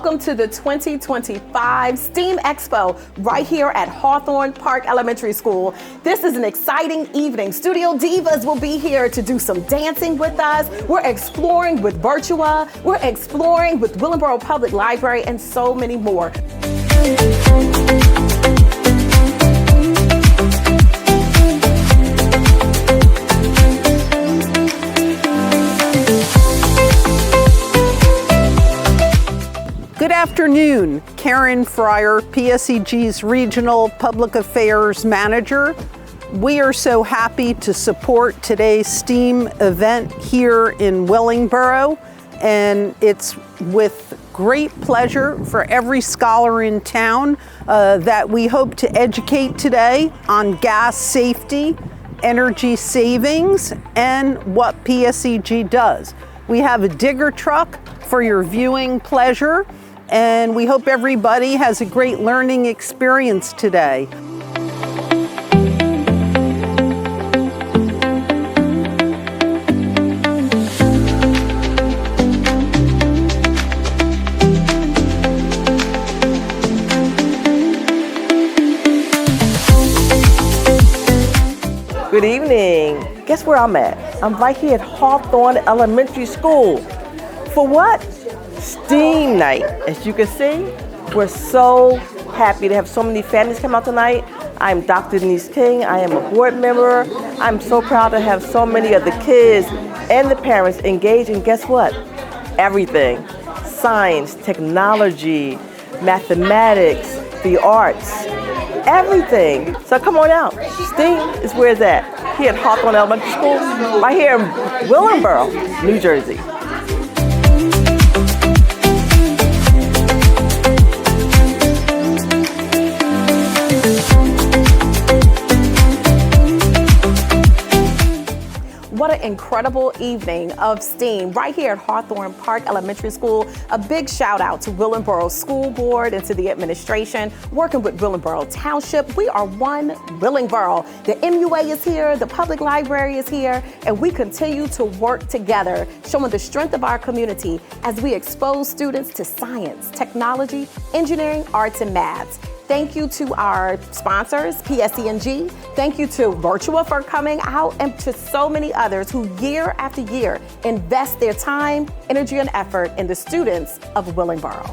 welcome to the 2025 STEAM Expo right here at Hawthorne Park Elementary School. This is an exciting evening. Studio Divas will be here to do some dancing with us. We're exploring with Virtua. We're exploring with Willingboro Public Library and so many more. Good afternoon, Karen Fryer, PSEG's Regional Public Affairs Manager. We are so happy to support today's STEAM event here in Willingboro, and it's with great pleasure for every scholar in town that we hope to educate today on gas safety, energy savings, and what PSEG does. We have a digger truck for your viewing pleasure, and we hope everybody has a great learning experience today. Good evening. Guess where I'm at? I'm right here at Hawthorne Elementary School. For what? STEAM night. As you can see, we're so happy to have so many families come out tonight. I'm Dr. Denise King. I am a board member. I'm so proud to have so many of the kids and the parents engaged in, guess what? Everything. Science, technology, mathematics, the arts, everything. So come on out. STEAM is where it's at. Here at Hawthorne Elementary School, right here in Willingboro, New Jersey. What an incredible evening of STEAM right here at Hawthorne Park Elementary School. A big shout out to Willingboro School Board and to the administration working with Willingboro Township. We are one Willingboro. The MUA is here, the public library is here, and we continue to work together, showing the strength of our community as we expose students to science, technology, engineering, arts, and maths. Thank you to our sponsors, PSEG. Thank you to Virtua for coming out, and to so many others who year after year invest their time, energy, and effort in the students of Willingboro.